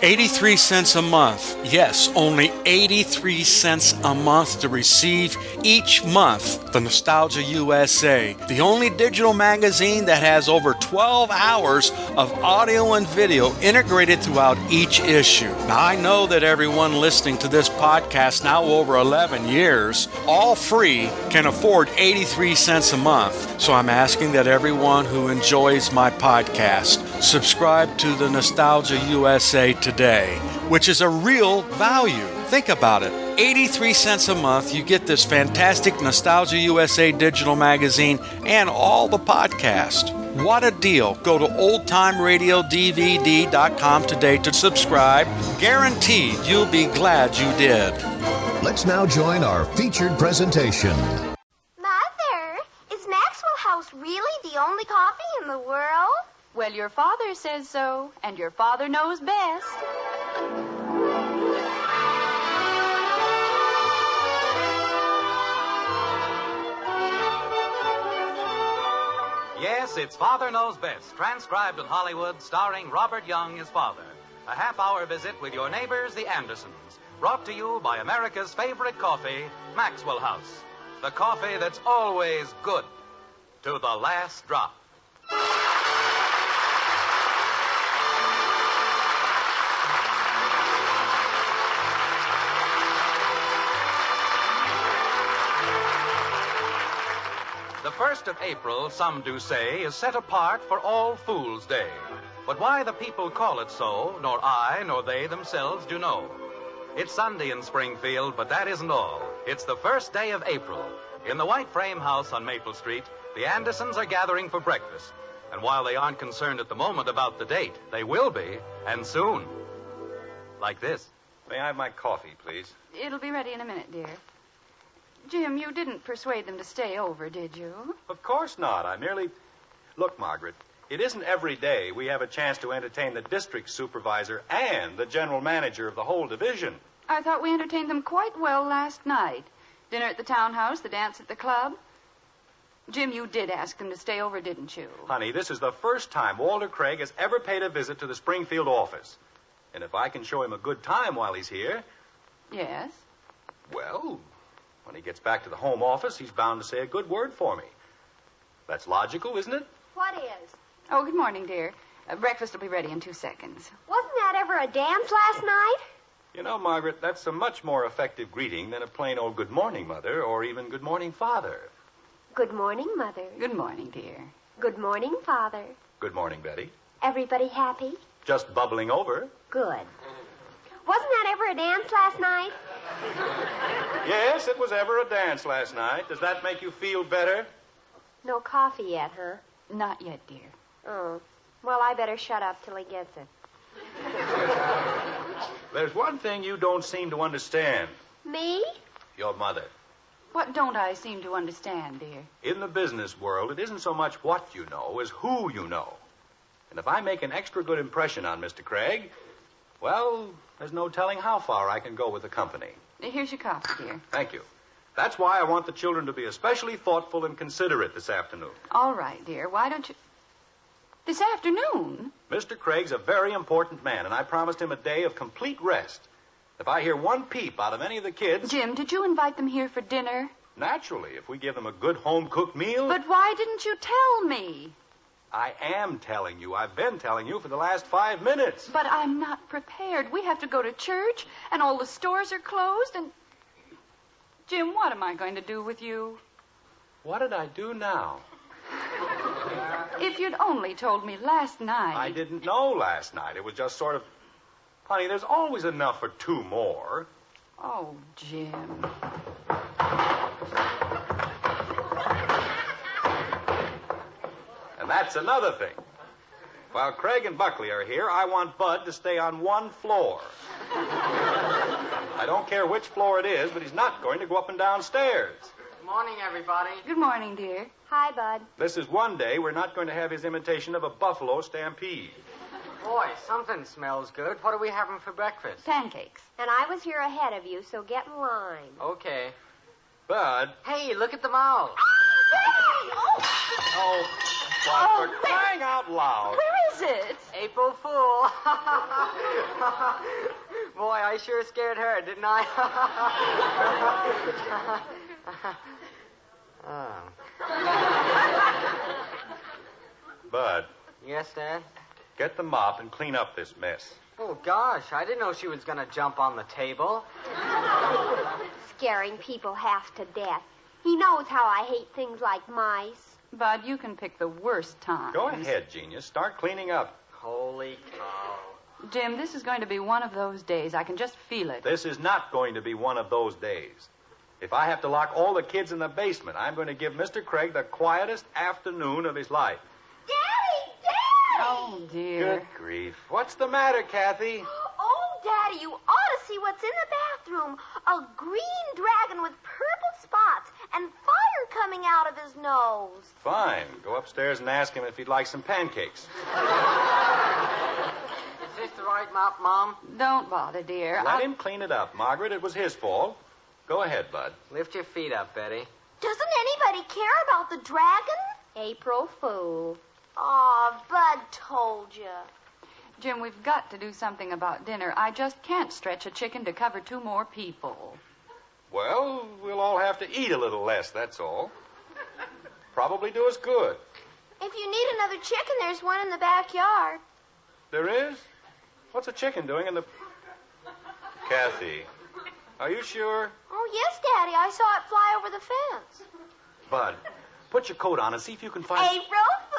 83 cents a month. Yes, only 83 cents a month to receive each month the Nostalgia USA, the only digital magazine that has over 12 hours of audio and video integrated throughout each issue. Now, I know that everyone listening to this podcast now over 11 years, all free, can afford 83 cents a month. So I'm asking that everyone who enjoys my podcast subscribe to the Nostalgia USA today, which is a real value. Think about it. 83 cents a month, you get this fantastic Nostalgia USA digital magazine and all the podcast. What a deal. Go to oldtimeradiodvd.com today to subscribe. Guaranteed you'll be glad you did. Let's now join our featured presentation. Mother, is Maxwell House really the only coffee in the world? Well, your father says so, and your father knows best. Yes, it's Father Knows Best, transcribed in Hollywood, starring Robert Young as father. A half-hour visit with your neighbors, the Andersons, brought to you by America's favorite coffee, Maxwell House. The coffee that's always good, to the last drop. The 1st of April, some do say, is set apart for All Fools' Day. But why the people call it so, nor I, nor they themselves do know. It's Sunday in Springfield, but that isn't all. It's the first day of April. In the White Frame House on Maple Street, the Andersons are gathering for breakfast. And while they aren't concerned at the moment about the date, they will be, and soon. Like this. May I have my coffee, please? It'll be ready in a minute, dear. Jim, you didn't persuade them to stay over, did you? Of course not. I merely... Look, Margaret, it isn't every day we have a chance to entertain the district supervisor and the general manager of the whole division. I thought we entertained them quite well last night. Dinner at the townhouse, the dance at the club. Jim, you did ask them to stay over, didn't you? Honey, this is the first time Walter Craig has ever paid a visit to the Springfield office. And if I can show him a good time while he's here... Yes? Well, when he gets back to the home office, he's bound to say a good word for me. That's logical, isn't it? What is? Oh, good morning, dear. Breakfast will be ready in 2 seconds. Wasn't that ever a dance last night? You know, Margaret, that's a much more effective greeting than a plain old good morning, Mother, or even good morning, Father. Good morning, Mother. Good morning, dear. Good morning, Father. Good morning, Betty. Everybody happy? Just bubbling over. Good. Wasn't that ever a dance last night? Yes, it was ever a dance last night. Does that make you feel better? No coffee yet, huh? Not yet, dear. Oh. Well, I better shut up till he gets it. There's one thing you don't seem to understand. Me? Your mother. What don't I seem to understand, dear? In the business world, it isn't so much what you know as who you know. And if I make an extra good impression on Mr. Craig, well, there's no telling how far I can go with the company. Here's your coffee, dear. Thank you. That's why I want the children to be especially thoughtful and considerate this afternoon. All right, dear. Why don't you... This afternoon? Mr. Craig's a very important man, and I promised him a day of complete rest. If I hear one peep out of any of the kids... Jim, did you invite them here for dinner? Naturally, if we give them a good home-cooked meal... But why didn't you tell me? I am telling you. I've been telling you for the last 5 minutes. But I'm not prepared. We have to go to church, and all the stores are closed, and... Jim, what am I going to do with you? What did I do now? If you'd only told me last night... I didn't know last night. It was just sort of... Honey, there's always enough for 2 more. Oh, Jim. And that's another thing. While Craig and Buckley are here, I want Bud to stay on one floor. I don't care which floor it is, but he's not going to go up and down stairs. Good morning, everybody. Good morning, dear. Hi, Bud. This is one day we're not going to have his imitation of a buffalo stampede. Boy, something smells good. What are we having for breakfast? Pancakes. And I was here ahead of you, so get in line. Okay. Bud. Hey, look at the mouse. Oh, but for crying out loud. Where is it? April Fool. Boy, I sure scared her, didn't I? Oh. Bud, Yes, Dad? get the mop and clean up this mess. Oh, gosh, I didn't know she was going to jump on the table. Scaring people half to death. He knows how I hate things like mice. Bud, you can pick the worst time. Go ahead, genius. Start cleaning up. Holy cow. Jim, this is going to be one of those days. I can just feel it. This is not going to be one of those days. If I have to lock all the kids in the basement, I'm going to give Mr. Craig the quietest afternoon of his life. Daddy! Daddy! Oh, dear. Good grief. What's the matter, Kathy? Oh, Daddy, you ought to see what's in the bathroom. A green dragon with purple spots and fire coming out of his nose. Fine. Go upstairs and ask him if he'd like some pancakes. Is this the right mop, Mom? Don't bother, dear. Let him clean it up, Margaret. It was his fault. Go ahead, Bud. Lift your feet up, Betty. Doesn't anybody care about the dragon? April Fool. Aw, Bud told you. Jim, we've got to do something about dinner. I just can't stretch a chicken to cover 2 more people. Well, we'll all have to eat a little less, that's all. Probably do us good. If you need another chicken, there's one in the backyard. There is? What's a chicken doing in the... Kathy, are you sure? Oh, yes, Daddy. I saw it fly over the fence. Bud, put your coat on and see if you can find... April Fool!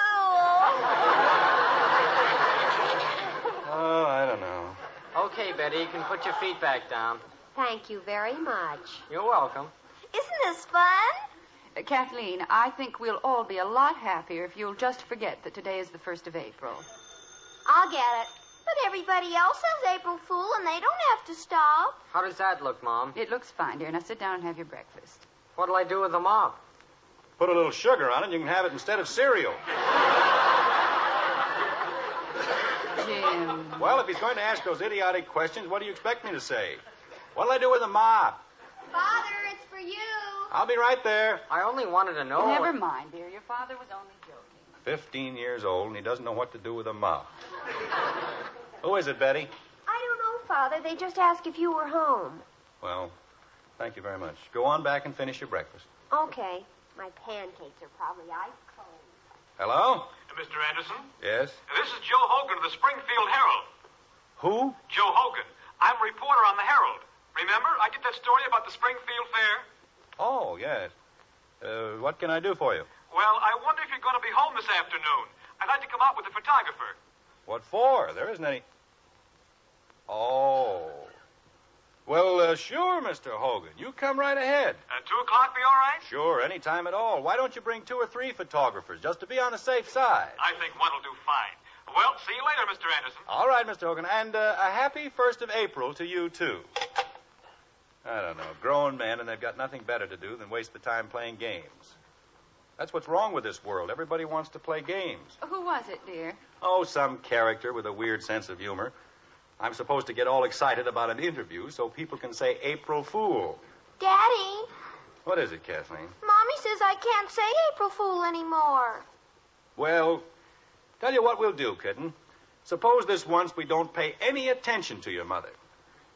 Oh, I don't know. Okay, Betty, you can put your feet back down. Thank you very much. You're welcome. Isn't this fun? Kathleen, I think we'll all be a lot happier if you'll just forget that today is the 1st of April. I'll get it. But everybody else says April Fool, and they don't have to stop. How does that look, Mom? It looks fine, dear. Now sit down and have your breakfast. What'll I do with the mop? Put a little sugar on it, and you can have it instead of cereal. Jim. Well, if he's going to ask those idiotic questions, what do you expect me to say? What'll I do with the mop? Father, it's for you. I'll be right there. I only wanted to know... Never mind, dear. Your father was only joking. 15 years old, and he doesn't know what to do with a mop. Who is it, Betty? I don't know, Father. They just asked if you were home. Well, thank you very much. Go on back and finish your breakfast. Okay. My pancakes are probably ice cold. Hello? Mr. Anderson? Yes? This is Joe Hogan of the Springfield Herald. Who? Joe Hogan. I'm a reporter on the Herald. Remember, I did that story about the Springfield Fair? Oh, yes. What can I do for you? Well, I wonder if you're going to be home this afternoon. I'd like to come out with the photographer. What for? There isn't any... Oh. Well, sure, Mr. Hogan. You come right ahead. 2 o'clock be all right? Sure, any time at all. Why don't you bring 2 or 3 photographers, just to be on the safe side? I think one will do fine. Well, see you later, Mr. Anderson. All right, Mr. Hogan. And a happy 1st of April to you, too. I don't know. Grown men, and they've got nothing better to do than waste the time playing games. That's what's wrong with this world. Everybody wants to play games. Who was it, dear? Oh, some character with a weird sense of humor. I'm supposed to get all excited about an interview so people can say April Fool. Daddy, What is it, Kathleen? Mommy says I can't say April Fool anymore. Well, tell you what we'll do, kitten. Suppose this once we don't pay any attention to your mother.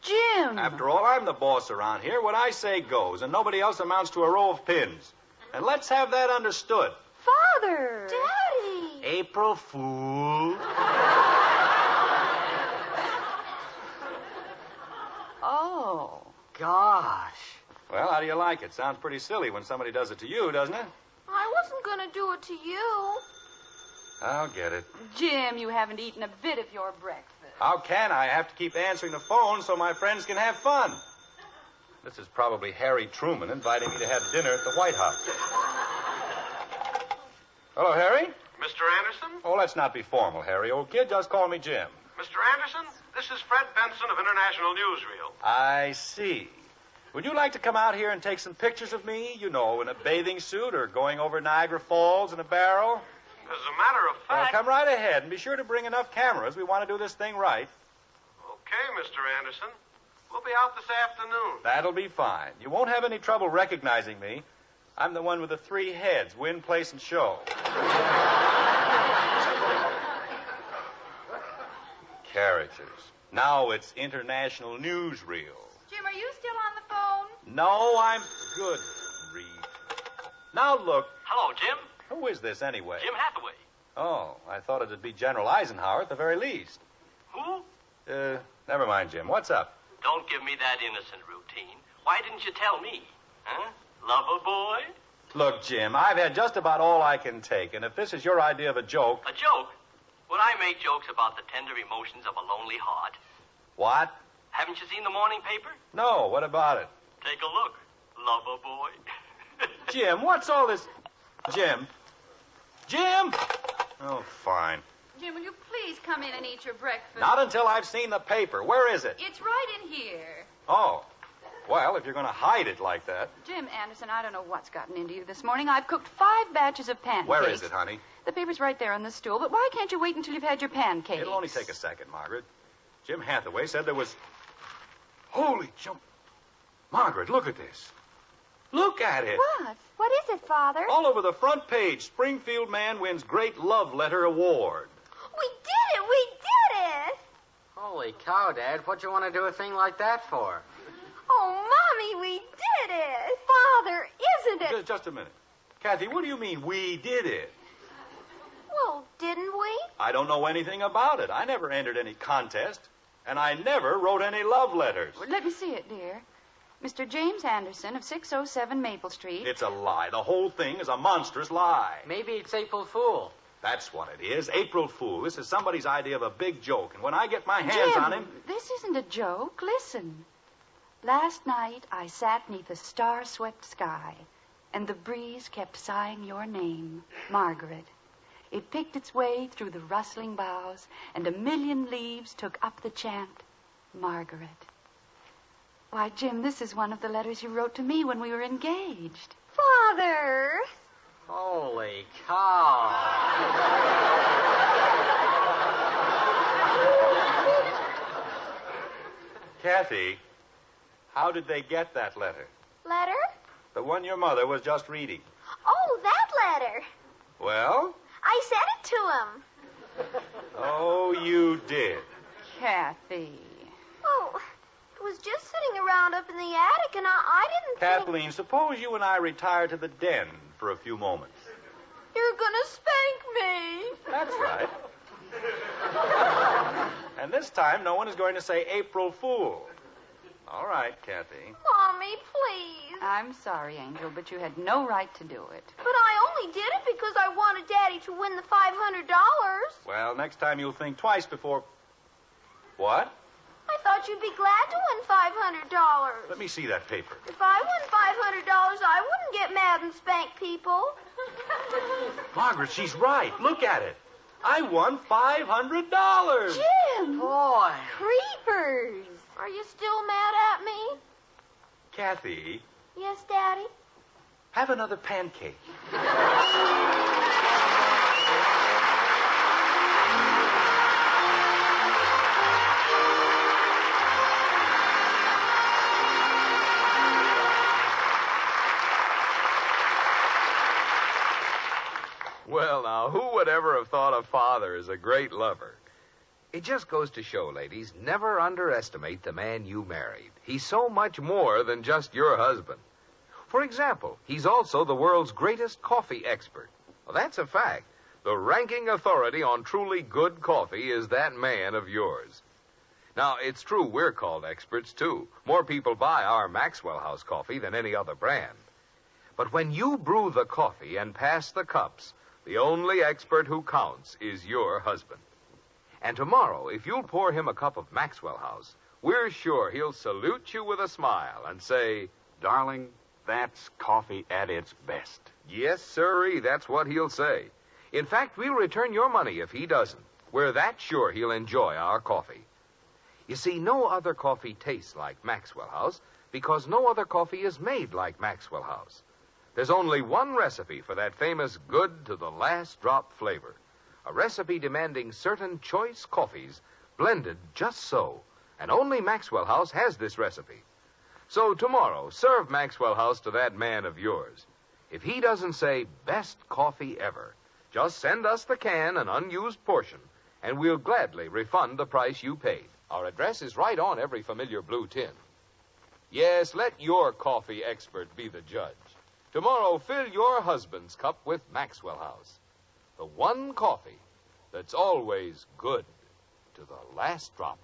Jim! After all, I'm the boss around here. What I say goes, and nobody else amounts to a row of pins. And let's have that understood. Father! Daddy! April Fool. Oh. Gosh. Well, how do you like it? Sounds pretty silly when somebody does it to you, doesn't it? I wasn't going to do it to you. I'll get it. Jim, you haven't eaten a bit of your breakfast. How can I? I have to keep answering the phone so my friends can have fun. This is probably Harry Truman inviting me to have dinner at the White House. Hello, Harry? Mr. Anderson? Oh, let's not be formal, Harry. Old kid, just call me Jim. Mr. Anderson, this is Fred Benson of International Newsreel. I see. Would you like to come out here and take some pictures of me, you know, in a bathing suit or going over Niagara Falls in a barrel? As a matter of Well, fact... come right ahead and be sure to bring enough cameras. We want to do this thing right. Okay, Mr. Anderson. We'll be out this afternoon. That'll be fine. You won't have any trouble recognizing me. I'm the one with the 3 heads, win, place, and show. Characters. Now it's international newsreel. Jim, are you still on the phone? No, I'm good, Reed. Now look, Hello, Jim. who is this anyway? Jim Hathaway. Oh, I thought it'd be General Eisenhower at the very least. Who? Never mind, Jim. What's up? Don't give me that innocent routine. Why didn't you tell me? Huh? Lover boy? Look, Jim, I've had just about all I can take, and if this is your idea of a joke... A joke? Would I make jokes about the tender emotions of a lonely heart? What? Haven't you seen the morning paper? No, what about it? Take a look, lover boy. Jim, what's all this... Jim? Jim? Oh, fine. Jim, will you please come in and eat your breakfast? Not until I've seen the paper. Where is it? It's right in here. Oh. Well, if you're going to hide it like that... Jim Anderson, I don't know what's gotten into you this morning. I've cooked 5 batches of pancakes. Where is it, honey? The paper's right there on the stool, but why can't you wait until you've had your pancakes? It'll only take a second, Margaret. Jim Hathaway said there was... Holy jump... Margaret, look at this. Look at it. What? What is it, Father? All over the front page, Springfield man wins Great Love Letter Award. We did it! We did it! Holy cow, Dad. What'd you want to do a thing like that for? Oh, Mommy, we did it! Father, isn't it? Just a minute. Kathy, what do you mean, we did it? Well, didn't we? I don't know anything about it. I never entered any contest, and I never wrote any love letters. Let me see it, dear. Mr. James Anderson of 607 Maple Street. It's a lie. The whole thing is a monstrous lie. Maybe it's April Fool. That's what it is. April Fool. This is somebody's idea of a big joke, and when I get my hands Jim, on him... this isn't a joke. Listen. Last night I sat neath a star-swept sky, and the breeze kept sighing your name, Margaret. It picked its way through the rustling boughs, and a million leaves took up the chant, Margaret. Why, Jim, this is one of the letters you wrote to me when we were engaged. Father! Holy cow. Kathy, how did they get that letter? Letter? The one your mother was just reading. Oh, that letter. Well? I sent it to him. Oh, you did. Kathy. Oh, it was just sitting around up in the attic, and I didn't think... Kathleen, suppose you and I retire to the den for a few moments. You're gonna spank me. That's right. And this time, no one is going to say April Fool. All right, Kathy. Mommy, please. I'm sorry, Angel, but you had no right to do it. But I only did it because I wanted Daddy to win the $500. Well, next time you'll think twice before... What? I thought you'd be glad to win $500. Let me see that paper. If I won $500, I wouldn't get mad and spank people. Margaret, she's right. Look at it. I won $500. Jim! Boy. Creepers! Are you still mad at me? Kathy, Yes, Daddy? have another pancake. Well, now, who would ever have thought a father is a great lover? It just goes to show, ladies, never underestimate the man you married. He's so much more than just your husband. For example, he's also the world's greatest coffee expert. Well, that's a fact. The ranking authority on truly good coffee is that man of yours. Now, it's true we're called experts, too. More people buy our Maxwell House coffee than any other brand. But when you brew the coffee and pass the cups, the only expert who counts is your husband. And tomorrow, if you'll pour him a cup of Maxwell House, we're sure he'll salute you with a smile and say, Darling, that's coffee at its best. yes, sirree, that's what he'll say. In fact, we'll return your money if he doesn't. We're that sure he'll enjoy our coffee. You see, no other coffee tastes like Maxwell House because no other coffee is made like Maxwell House. There's only one recipe for that famous good to the last drop flavor. A recipe demanding certain choice coffees blended just so. And only Maxwell House has this recipe. So tomorrow, serve Maxwell House to that man of yours. If he doesn't say best coffee ever, just send us the can, an unused portion, and we'll gladly refund the price you paid. Our address is right on every familiar blue tin. Yes, let your coffee expert be the judge. Tomorrow, fill your husband's cup with Maxwell House. The one coffee that's always good to the last drop.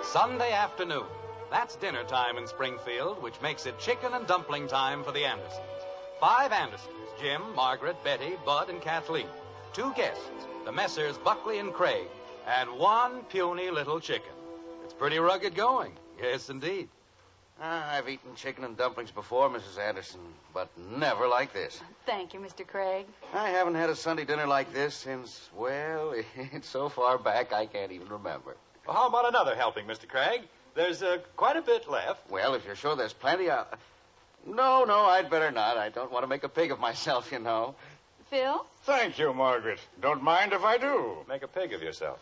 Sunday afternoon. That's dinner time in Springfield, which makes it chicken and dumpling time for the Andersons. 5 Andersons, Jim, Margaret, Betty, Bud, and Kathleen. 2 guests, the Messrs. Buckley and Craig, and 1 puny little chicken. It's pretty rugged going. Yes, indeed. I've eaten chicken and dumplings before, Mrs. Anderson, but never like this. Thank you, Mr. Craig. I haven't had a Sunday dinner like this since, well, it's so far back I can't even remember. Well, how about another helping, Mr. Craig? There's quite a bit left. Well, if you're sure there's plenty, I'll... No, I'd better not. I don't want to make a pig of myself, you know. Phil? Thank you, Margaret. Don't mind if I do. Make a pig of yourself.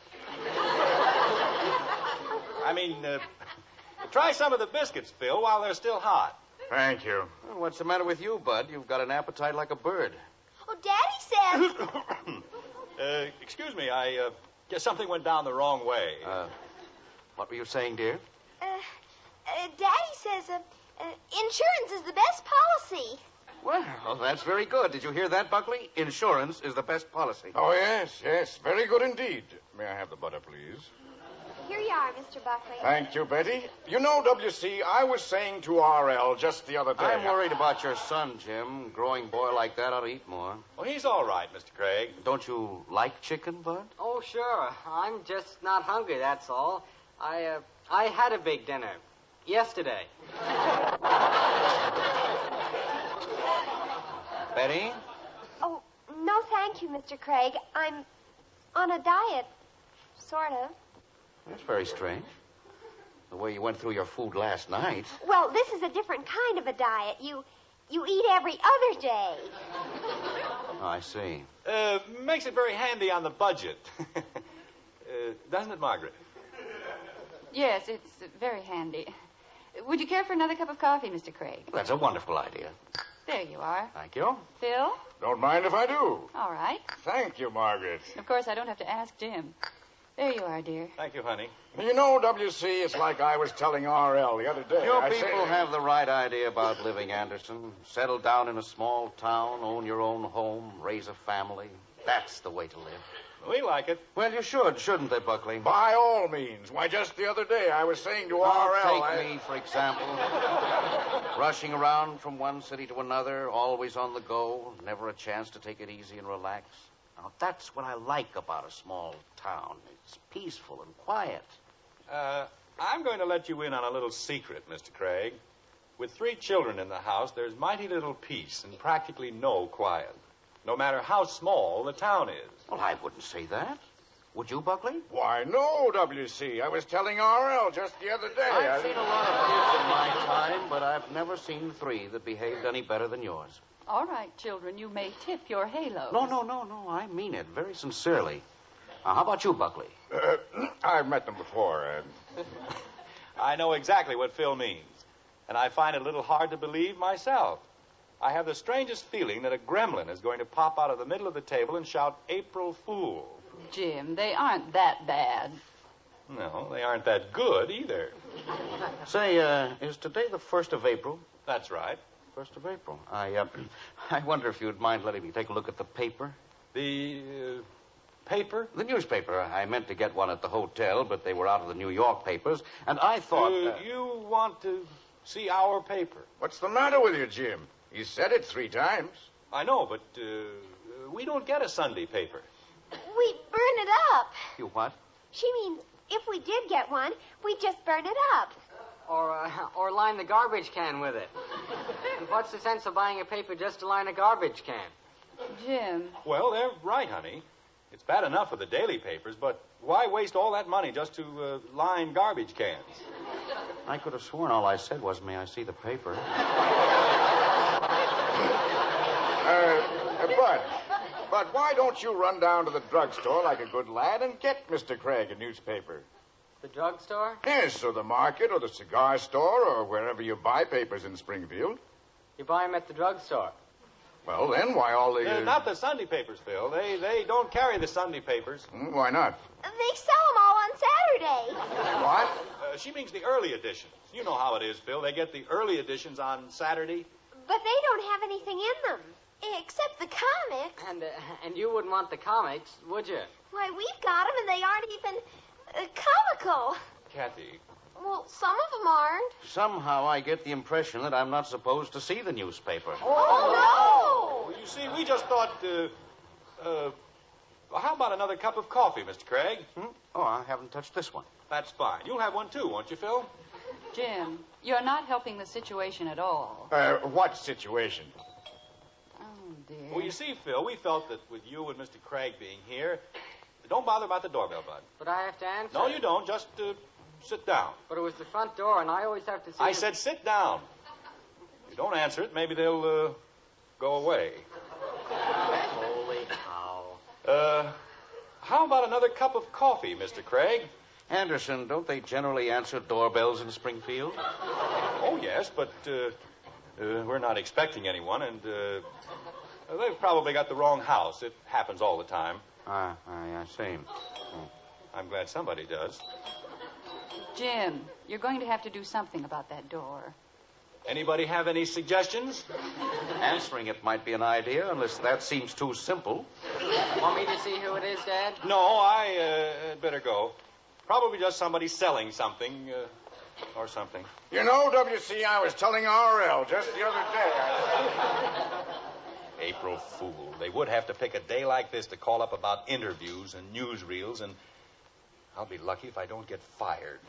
I mean, try some of the biscuits, Phil, while they're still hot. Thank you. Well, what's the matter with you, Bud? You've got an appetite like a bird. Oh, Daddy says... Excuse me, I guess something went down the wrong way. What were you saying, dear? Daddy says insurance is the best policy. Well, that's very good. Did you hear that, Buckley? Insurance is the best policy. Oh, yes. Very good indeed. May I have the butter, please? Here you are, Mr. Buckley. Thank you, Betty. You know, W.C., I was saying to R.L. just the other day... I'm worried about your son, Jim. Growing boy like that ought to eat more. Well, he's all right, Mr. Craig. Don't you like chicken, Bud? Oh, sure. I'm just not hungry, that's all. I had a big dinner yesterday. Betty? Oh, no thank you, Mr. Craig. I'm on a diet, sort of. That's very strange. The way you went through your food last night. Well, this is a different kind of a diet. You eat every other day. Oh, I see. Makes it very handy on the budget. Doesn't it, Margaret? Yes, it's very handy. Would you care for another cup of coffee, Mr. Craig? That's a wonderful idea. There you are. Thank you. Phil? Don't mind if I do. All right. Thank you, Margaret. Of course, I don't have to ask Jim. There you are, dear. Thank you, honey. You know, W.C., it's like I was telling R.L. the other day. Your people have the right idea about living, Anderson. Settle down in a small town, own your own home, raise a family. That's the way to live. We like it. Well, you should, shouldn't they, Buckley? By all means. Why, just the other day I was saying to R.L. Take me, for example. Rushing around from one city to another, always on the go, never a chance to take it easy and relax. Now, that's what I like about a small town. It's peaceful and quiet. I'm going to let you in on a little secret, Mr. Craig. With 3 children in the house, there's mighty little peace and practically no quiet, no matter how small the town is. Well, I wouldn't say that. Would you, Buckley? Why, no, W.C. I was telling R.L. just the other day. I've seen a lot of kids in my time, but I've never seen 3 that behaved any better than yours. All right, children, you may tip your halos. No. I mean it very sincerely. Now, how about you, Buckley? I've met them before. I know exactly what Phil means, and I find it a little hard to believe myself. I have the strangest feeling that a gremlin is going to pop out of the middle of the table and shout, "April Fool." Jim, they aren't that bad. No, they aren't that good either. Say, is today the 1st of April? That's right. 1st of April. I wonder if you'd mind letting me take a look at the paper. The paper? The newspaper. I meant to get one at the hotel, but they were out of the New York papers, and I thought... You want to see our paper? What's the matter with you, Jim? You said it 3 times. I know, but we don't get a Sunday paper. We burn it up. You what? She means if we did get one, we'd just burn it up. Or line the garbage can with it. And what's the sense of buying a paper just to line a garbage can? Jim. Well, they're right, honey. It's bad enough for the daily papers, but why waste all that money just to line garbage cans? I could have sworn all I said was, may I see the paper? But why don't you run down to the drugstore like a good lad and get Mr. Craig a newspaper? The drugstore? Yes, or the market, or the cigar store, or wherever you buy papers in Springfield. You buy them at the drugstore? Well, then, why all the... Not the Sunday papers, Phil. They don't carry the Sunday papers. Why not? They sell them all on Saturday. What? She means the early editions. You know how it is, Phil. They get the early editions on Saturday. But they don't have anything in them, except the comics. And you wouldn't want the comics, would you? Why, we've got them, and they aren't even comical. Kathy. Well, some of them aren't. Somehow I get the impression that I'm not supposed to see the newspaper. Oh, Well, you see, we just thought, how about another cup of coffee, Mr. Craig? Oh, I haven't touched this one. That's fine. You'll have one, too, won't you, Phil? Jim, you're not helping the situation at all. What situation? Oh, dear. Well, you see, Phil, we felt that with you and Mr. Craig being here, don't bother about the doorbell, bud. But I have to answer. No, you don't. Just sit down. But it was the front door, and I always have to see... I said sit down. If you don't answer it, maybe they'll go away. Holy cow. How about another cup of coffee, Mr. Craig? Anderson, don't they generally answer doorbells in Springfield? Oh, yes, but we're not expecting anyone, and they've probably got the wrong house. It happens all the time. I see. I'm glad somebody does. Jim, you're going to have to do something about that door. Anybody have any suggestions? Answering it might be an idea, unless that seems too simple. Want me to see who it is, Dad? No, I better go. Probably just somebody selling something, or something. You know, W.C., I was telling R.L. just the other day. April Fool. They would have to pick a day like this to call up about interviews and newsreels, and I'll be lucky if I don't get fired.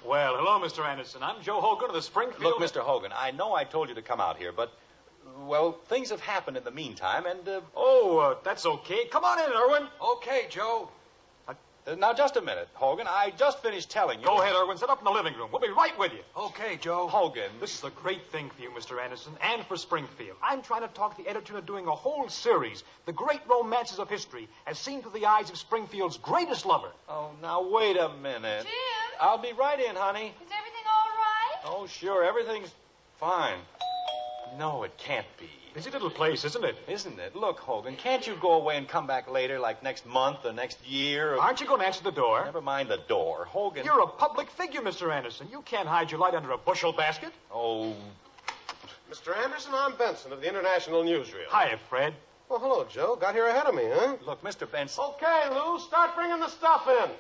Well, hello, Mr. Anderson. I'm Joe Hogan of the Springfield... Look, Mr. Hogan, I know I told you to come out here, but, well, things have happened in the meantime, and... that's okay. Come on in, Irwin. Okay, Joe. Now, just a minute, Hogan. I just finished telling you... Go ahead, Irwin. Sit up in the living room. We'll be right with you. Okay, Joe. Hogan. This is a great thing for you, Mr. Anderson, and for Springfield. I'm trying to talk the editor into doing a whole series, The Great Romances of History, as seen through the eyes of Springfield's greatest lover. Oh, now, wait a minute. Jim? I'll be right in, honey. Is everything all right? Oh, sure. Everything's fine. No, it can't be. Busy little place, isn't it? Isn't it? Look, Hogan, can't you go away and come back later, like next month or next year? Or... Aren't you going to answer the door? Never mind the door. Hogan... You're a public figure, Mr. Anderson. You can't hide your light under a bushel basket. Oh... Mr. Anderson, I'm Benson of the International Newsreel. Hiya, Fred. Well, hello, Joe. Got here ahead of me, huh? Look, Mr. Benson... Okay, Lou, start bringing the stuff in.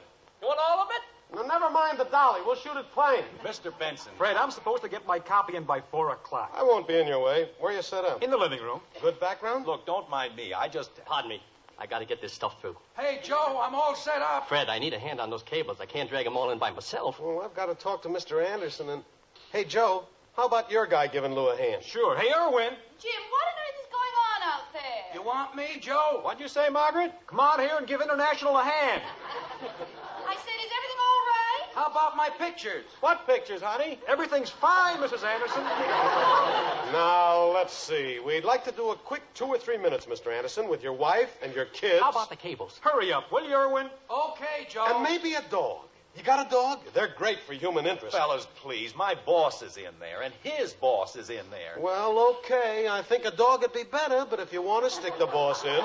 You want all of it? Now, never mind the dolly. We'll shoot it plain. Mr. Benson... Fred, I'm supposed to get my copy in by 4 o'clock. I won't be in your way. Where you set up? In the living room. Good background? Look, don't mind me. I just... Pardon me. I got to get this stuff through. Hey, Joe, I'm all set up. Fred, I need a hand on those cables. I can't drag them all in by myself. Well, I've got to talk to Mr. Anderson and... Hey, Joe, how about your guy giving Lou a hand? Sure. Hey, Irwin. Jim, what on earth is going on out there? You want me, Joe? What'd you say, Margaret? Come on here and give International a hand. I said, is everything all right? How about my pictures? What pictures, honey? Everything's fine, Mrs. Anderson. Now, let's see. We'd like to do a quick 2 or 3 minutes, Mr. Anderson, with your wife and your kids. How about the cables? Hurry up, will you, Irwin? Okay, Joe. And maybe a dog. You got a dog? They're great for human interest. Fellas, please. My boss is in there, and his boss is in there. Well, okay. I think a dog would be better, but if you want to stick the boss in... Well,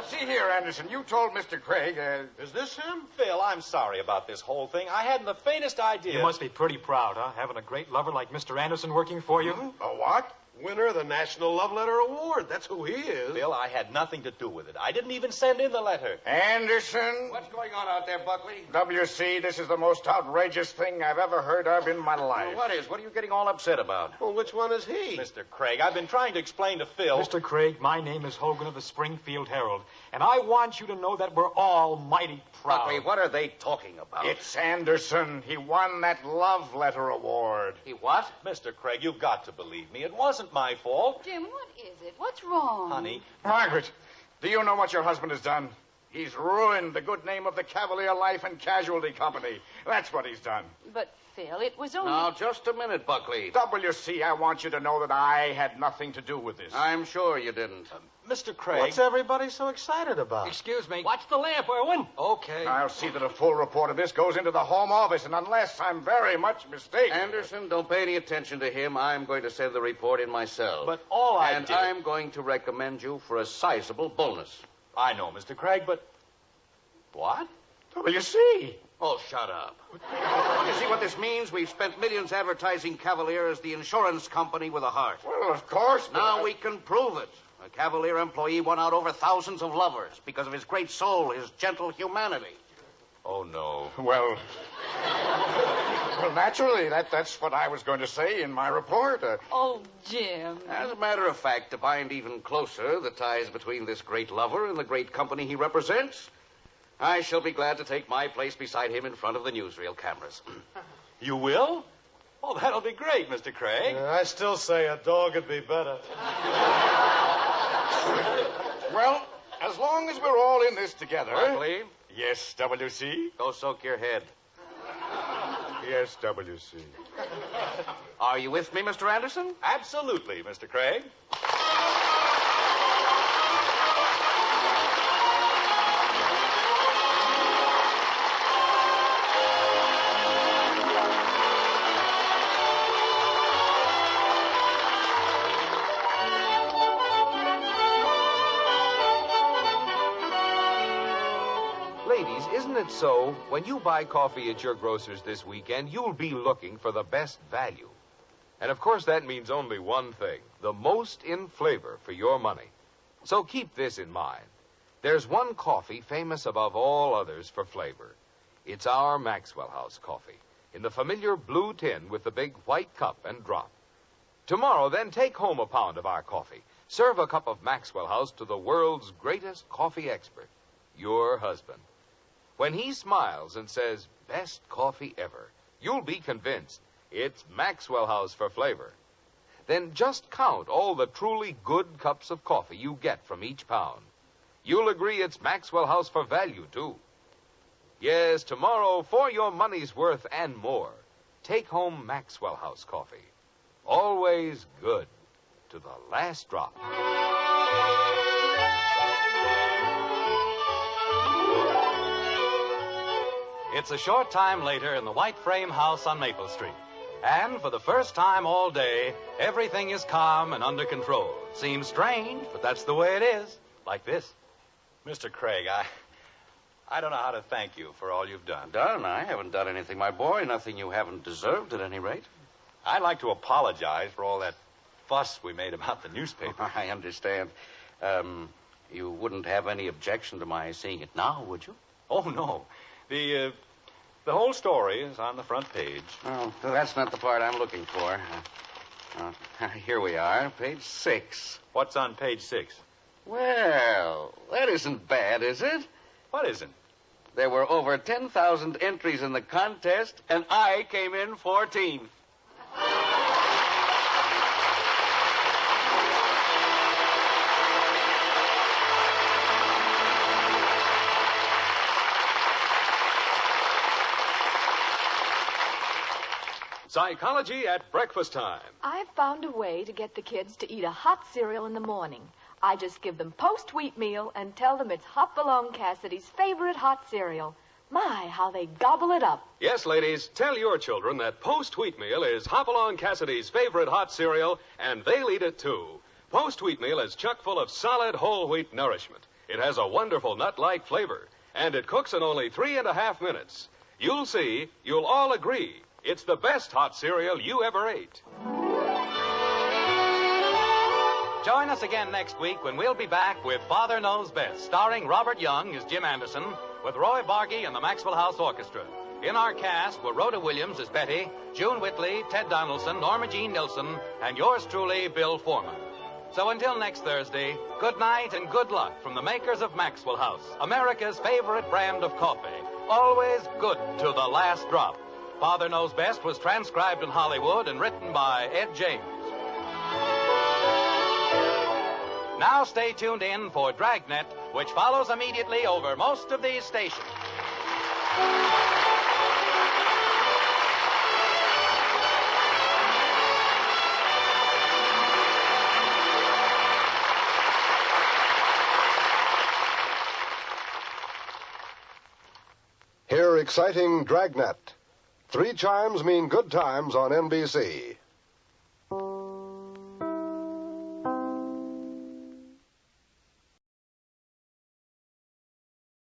see here, Anderson. You told Mr. Craig... Is this him? Phil, I'm sorry about this whole thing. I hadn't the faintest idea. You must be pretty proud, huh? Having a great lover like Mr. Anderson working for you. A what? Winner of the National Love Letter Award. That's who he is. Phil, I had nothing to do with it. I didn't even send in the letter. Anderson? What's going on out there, Buckley? W.C., this is the most outrageous thing I've ever heard of in my life. Well, what is? What are you getting all upset about? Well, which one is he? Mr. Craig, I've been trying to explain to Phil... Mr. Craig, my name is Hogan of the Springfield Herald, and I want you to know that we're all mighty proud. Buckley, what are they talking about? It's Anderson. He won that Love Letter Award. He what? Mr. Craig, you've got to believe me. It wasn't my fault. Jim, what is it? What's wrong? Honey. Margaret, do you know what your husband has done? He's ruined the good name of the Cavalier Life and Casualty Company. That's what he's done. But, Phil, it was only... Now, just a minute, Buckley. W.C., I want you to know that I had nothing to do with this. I'm sure you didn't. Mr. Craig. What's everybody so excited about? Excuse me. Watch the lamp, Irwin. Okay. I'll see that a full report of this goes into the Home Office, and unless I'm very much mistaken... Anderson, don't pay any attention to him. I'm going to send the report in myself. But all I And did... I'm going to recommend you for a sizable bonus. I know, Mr. Craig, but... What? W.C. Oh, shut up. You see what this means? We've spent millions advertising Cavalier as the insurance company with a heart. Well, of course, but Now we can prove it. A Cavalier employee won out over thousands of lovers because of his great soul, his gentle humanity. Oh, no. Well, naturally, that's what I was going to say in my report. Oh, Jim. As a matter of fact, to bind even closer the ties between this great lover and the great company he represents, I shall be glad to take my place beside him in front of the newsreel cameras. You will? Oh, that'll be great, Mr. Craig. I still say a dog would be better. Well, as long as we're all in this together... Buckley? Yes, W.C.? Go soak your head. Yes, W.C. Are you with me, Mr. Anderson? Absolutely, Mr. Craig. Ladies, isn't it so? When you buy coffee at your grocer's this weekend, you'll be looking for the best value. And of course, that means only one thing, the most in flavor for your money. So keep this in mind. There's one coffee famous above all others for flavor. It's our Maxwell House coffee, in the familiar blue tin with the big white cup and drop. Tomorrow, then, take home a pound of our coffee. Serve a cup of Maxwell House to the world's greatest coffee expert, your husband. When he smiles and says, best coffee ever, you'll be convinced it's Maxwell House for flavor. Then just count all the truly good cups of coffee you get from each pound. You'll agree it's Maxwell House for value, too. Yes, tomorrow, for your money's worth and more, take home Maxwell House coffee. Always good to the last drop. It's a short time later in the white frame house on Maple Street. And for the first time all day, everything is calm and under control. Seems strange, but that's the way it is. Like this. Mr. Craig, I don't know how to thank you for all you've done. Done? I haven't done anything, my boy. Nothing you haven't deserved, at any rate. I'd like to apologize for all that fuss we made about the newspaper. I understand. You wouldn't have any objection to my seeing it now, would you? Oh, no. The whole story is on the front page. Oh, that's not the part I'm looking for. Here we are, page 6. What's on page 6? Well, that isn't bad, is it? What isn't? There were over 10,000 entries in the contest, and I came in 14th. Psychology at breakfast time. I've found a way to get the kids to eat a hot cereal in the morning. I just give them post-wheat meal and tell them it's Hopalong Cassidy's favorite hot cereal. My, how they gobble it up. Yes, ladies, tell your children that post-wheat meal is Hopalong Cassidy's favorite hot cereal, and they'll eat it too. Post-wheat meal is chock full of solid whole wheat nourishment. It has a wonderful nut-like flavor, and it cooks in only 3.5 minutes. You'll see, you'll all agree, it's the best hot cereal you ever ate. Join us again next week when we'll be back with Father Knows Best, starring Robert Young as Jim Anderson, with Roy Bargy and the Maxwell House Orchestra. In our cast were Rhoda Williams as Betty, June Whitley, Ted Donaldson, Norma Jean Nilsson, and yours truly, Bill Foreman. So until next Thursday, good night and good luck from the makers of Maxwell House, America's favorite brand of coffee. Always good to the last drop. Father Knows Best was transcribed in Hollywood and written by Ed James. Now stay tuned in for Dragnet, which follows immediately over most of these stations. Hear exciting Dragnet. 3 chimes mean good times on NBC.